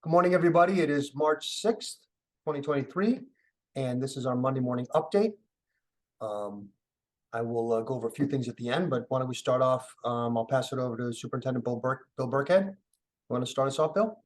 Good morning, everybody. It is March 6th, 2023, and this is our Monday morning update. I will go over a few things at the end, but why don't we start off? I'll pass it over to Superintendent Bill Burkhead. You want to start us off, Bill?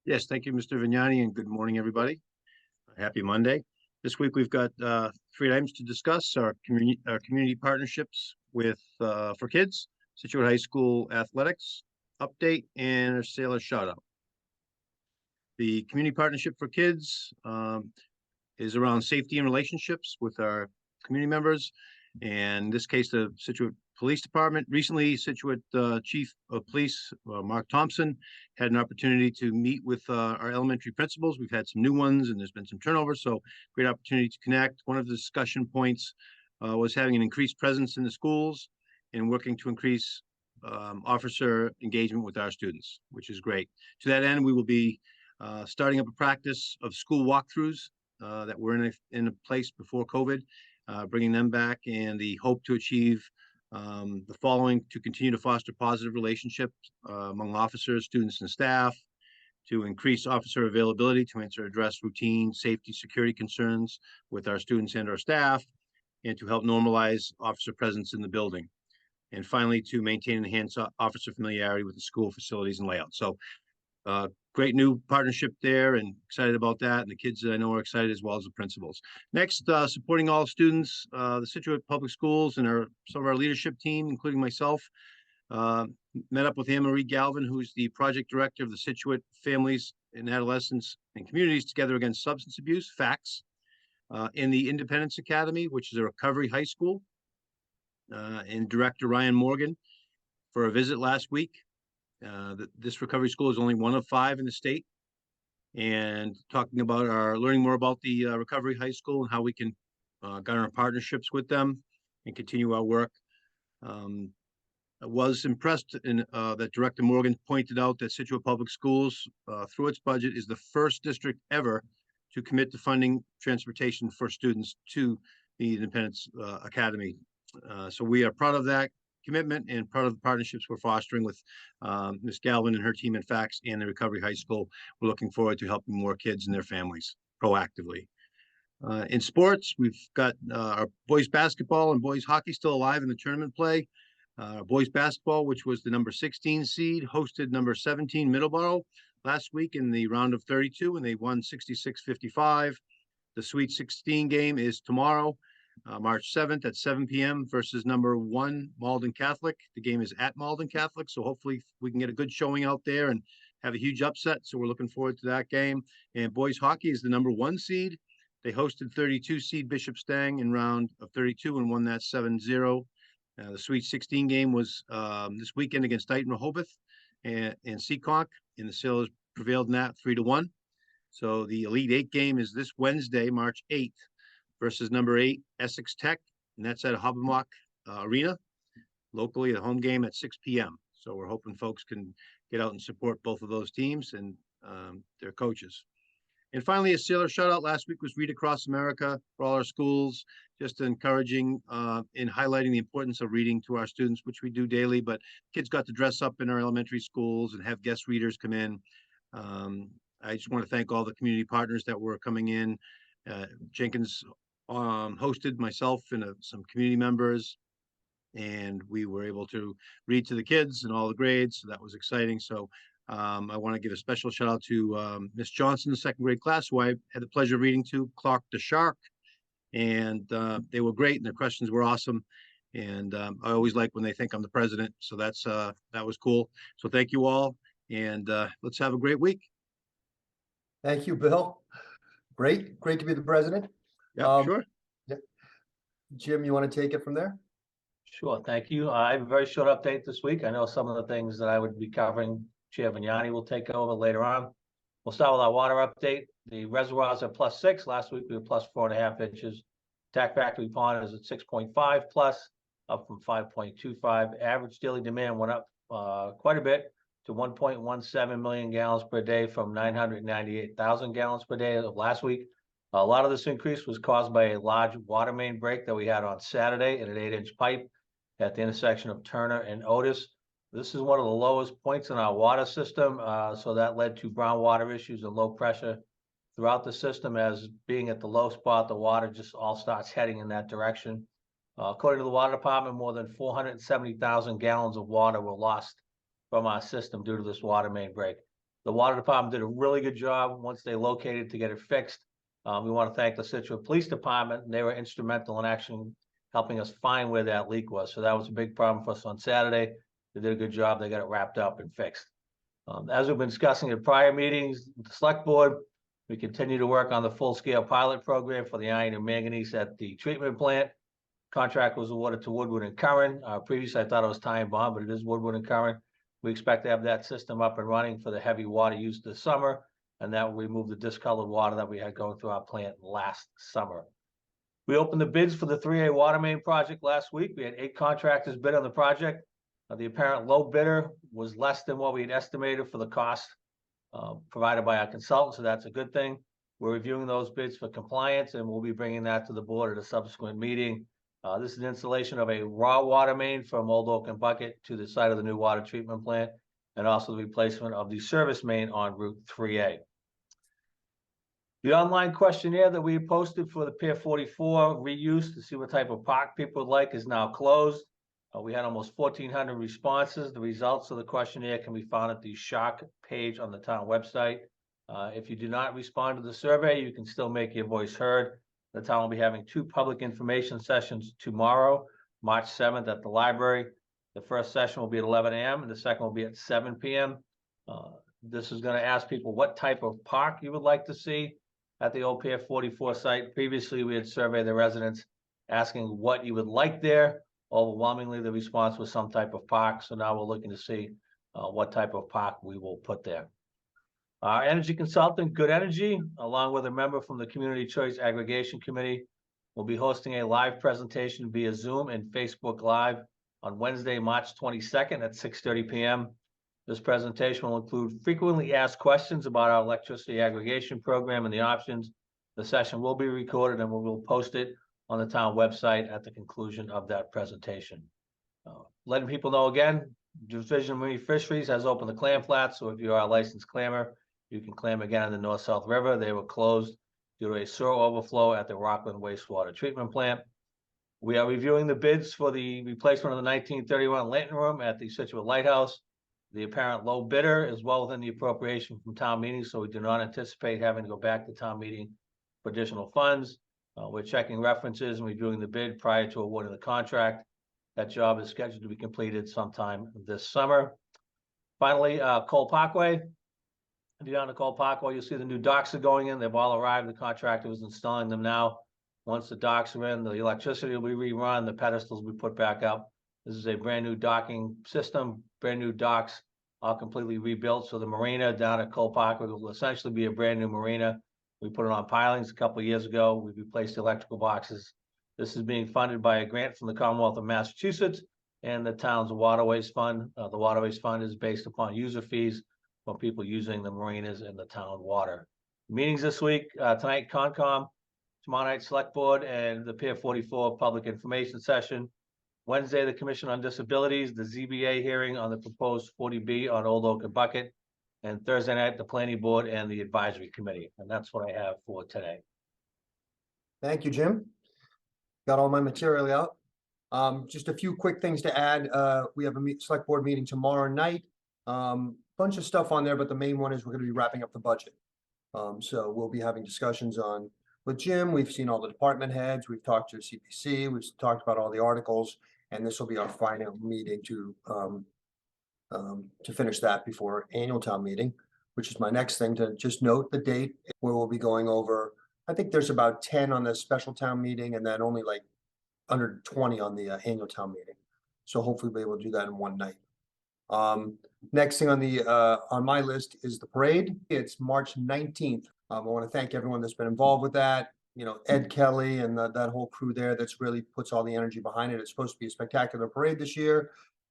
Yes, thank you, Mr. Vignani, and good morning, everybody. Happy Monday. This week we've got 3 items to discuss: our community partnerships with for kids, Scituate High School athletics update, and a sailor shout out. The community partnership for kids is around safety and relationships with our community members. And in this case, the Scituate Police Department. Recently, Scituate Chief of Police, Mark Thompson, had an opportunity to meet with our elementary principals. We've had some new ones and there's been some turnover, so great opportunity to connect. One of the discussion points was having an increased presence in the schools and working to increase officer engagement with our students, which is great. To that end, we will be starting up a practice of school walkthroughs that were in a place before COVID, bringing them back, and the hope to achieve the following: to continue to foster positive relationships among officers, students, and staff, to increase officer availability to address routine safety security concerns with our students and our staff, and to help normalize officer presence in the building. And finally, to maintain and enhance officer familiarity with the school facilities and layout. So great new partnership there, and excited about that. And the kids, I know, are excited, as well as the principals. Next, supporting all students, the Scituate Public Schools and some of our leadership team, including myself, met up with Anne-Marie Galvin, who's the project director of the Scituate Families and Adolescents and Communities Together Against Substance Abuse, FACTS, in the Independence Academy, which is a recovery high school, and Director Ryan Morgan, for a visit last week. This recovery school is only one of 5 in the state, and talking about learning more about the recovery high school and how we can garner partnerships with them and continue our work. I was impressed that Director Morgan pointed out that Scituate Public Schools, through its budget, is the first district ever to commit to funding transportation for students to the Independence Academy. So we are proud of that commitment and part of the partnerships we're fostering with Ms. Galvin and her team in FACTS and the Recovery High School. We're looking forward to helping more kids and their families proactively. In sports, we've got our boys basketball and boys hockey still alive in the tournament play. Boys basketball, which was the number 16 seed, hosted number 17 Middleborough last week in the round of 32, and they won 66-55. The Sweet 16 game is tomorrow, March 7th at 7 p.m. versus number 1 Malden Catholic. The game is at Malden Catholic, so hopefully we can get a good showing out there and have a huge upset. So we're looking forward to that game. And boys hockey is the number 1 seed. They hosted 32 seed Bishop Stang in round of 32 and won that 7-0. The Sweet 16 game was this weekend against Dighton Rehoboth and Seekonk, and the Sailors prevailed in that 3-1. So the Elite 8 game is this Wednesday, March 8th, versus number 8 Essex Tech, and that's at Hobbamock Arena, locally, the home game at 6 p.m. So we're hoping folks can get out and support both of those teams and their coaches. And finally, a sailor shout out last week was Read Across America for all our schools, just encouraging in highlighting the importance of reading to our students, which we do daily, but kids got to dress up in our elementary schools and have guest readers come in. I just want to thank all the community partners that were coming in. Jenkins hosted myself and some community members, and we were able to read to the kids in all the grades, so that was exciting. So I want to give a special shout out to Miss Johnson, the 2nd grade class, who I had the pleasure of reading to, Clark the Shark, and they were great, and their questions were awesome. And I always like when they think I'm the president, so that was cool. So thank you all, and let's have a great week. Thank you, Bill. Great to be the president. Yeah, sure. Yeah. Jim, you want to take it from there? Sure, thank you. I have a very short update this week. I know some of the things that I would be covering, Chair Vignani will take over later on. We'll start with our water update. The reservoirs are +6. Last week we were +4.5 inches. Tack Factory Pond is at 6.5 plus, up from 5.25. Average daily demand went up quite a bit to 1.17 million gallons per day from 998,000 gallons per day of last week. A lot of this increase was caused by a large water main break that we had on Saturday in an 8-inch pipe at the intersection of Turner and Otis. This is one of the lowest points in our water system, so that led to brown water issues and low pressure throughout the system. As being at the low spot, the water just all starts heading in that direction. According to the water department, more than 470,000 gallons of water were lost from our system due to this water main break. The water department did a really good job once they located to get it fixed. We want to thank the Scituate Police Department. They were instrumental in actually helping us find where that leak was. So that was a big problem for us on Saturday. They did a good job. They got it wrapped up and fixed. As we've been discussing in prior meetings with the select board, we continue to work on the full-scale pilot program for the iron and manganese at the treatment plant. Contract was awarded to Woodward and Curran. Previously, I thought it was Ty and Bond, but it is Woodward and Curran. We expect to have that system up and running for the heavy water use this summer, and that will remove the discolored water that we had going through our plant last summer. We opened the bids for the 3A water main project last week. We had 8 contractors bid on the project. The apparent low bidder was less than what we had estimated for the cost provided by our consultant, so that's a good thing. We're reviewing those bids for compliance, and we'll be bringing that to the board at a subsequent meeting. This is an installation of a raw water main from Old Oak and Bucket to the site of the new water treatment plant, and also the replacement of the service main on Route 3A. The online questionnaire that we posted for the Pier 44 reuse to see what type of park people would like is now closed. We had almost 1,400 responses. The results of the questionnaire can be found at the Shock page on the town website. If you do not respond to the survey, you can still make your voice heard. The town will be having 2 public information sessions tomorrow, March 7th at the library. The first session will be at 11 a.m. and the second will be at 7 p.m. This is going to ask people what type of park you would like to see at the old Pier 44 site. Previously, we had surveyed the residents asking what you would like there. Overwhelmingly, the response was some type of park. So now we're looking to see what type of park we will put there. Our energy consultant, Good Energy, along with a member from the Community Choice Aggregation Committee, will be hosting a live presentation via Zoom and Facebook Live on Wednesday, March 22nd at 6:30 p.m. This presentation will include frequently asked questions about our electricity aggregation program and the options. The session will be recorded and we will post it on the town website at the conclusion of that presentation. Letting people know again, Division of Marine Fisheries has opened the clam flats, so if you are a licensed clammer, you can clam again in the North-South River. They were closed due to a sewer overflow at the Rockland Wastewater Treatment Plant. We are reviewing the bids for the replacement of the 1931 Lantern Room at the Scituate Lighthouse. The apparent low bidder is well within the appropriation from town meeting, so we do not anticipate having to go back to town meeting for additional funds. We're checking references and reviewing the bid prior to awarding the contract. That job is scheduled to be completed sometime this summer. Finally, Cole Parkway. If you're on the Cole Parkway, you'll see the new docks are going in. They've all arrived. The contractor is installing them now. Once the docks are in, the electricity will be rerun. The pedestals will be put back up. This is a brand new docking system, brand new docks, all completely rebuilt. So the marina down at Cole Parkway will essentially be a brand new marina. We put it on pilings a couple of years ago. We replaced the electrical boxes. This is being funded by a grant from the Commonwealth of Massachusetts and the town's Waterways Fund. The Waterways Fund is based upon user fees from people using the marinas and the town water. Meetings this week, tonight, Concom, tomorrow night, Select Board, and the Pier 44 public information session. Wednesday, the Commission on Disabilities, the ZBA hearing on the proposed 40B on Old Oak and Bucket, and Thursday night, the Planning Board and the Advisory Committee. And that's what I have for today. Thank you, Jim. Got all my material out. Just a few quick things to add. We have a select board meeting tomorrow night. Bunch of stuff on there, but the main one is we're going to be wrapping up the budget. So we'll be having discussions with Jim. We've seen all the department heads. We've talked to CPC. We've talked about all the articles, and this will be our final meeting to finish that before annual town meeting, which is my next thing. To just note the date where we'll be going over. I think there's about 10 on the special town meeting, and then only like under 20 on the annual town meeting. So hopefully we'll be able to do that in one night. Next thing on my list is the parade. It's March 19th. I want to thank everyone that's been involved with that. You know, Ed Kelly and that whole crew there that's really puts all the energy behind it. It's supposed to be a spectacular parade this year.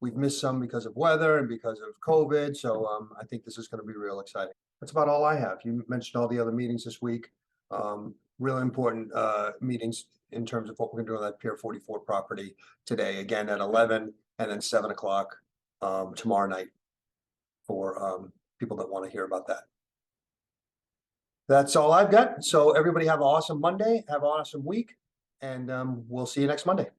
We've missed some because of weather and because of COVID. So I think this is going to be real exciting. That's about all I have. You mentioned all the other meetings this week. Real important meetings in terms of what we're going to do on that Pier 44 property today, again at 11 and then 7 o'clock tomorrow night for people that want to hear about that. That's all I've got. So everybody have an awesome Monday, have an awesome week, and we'll see you next Monday.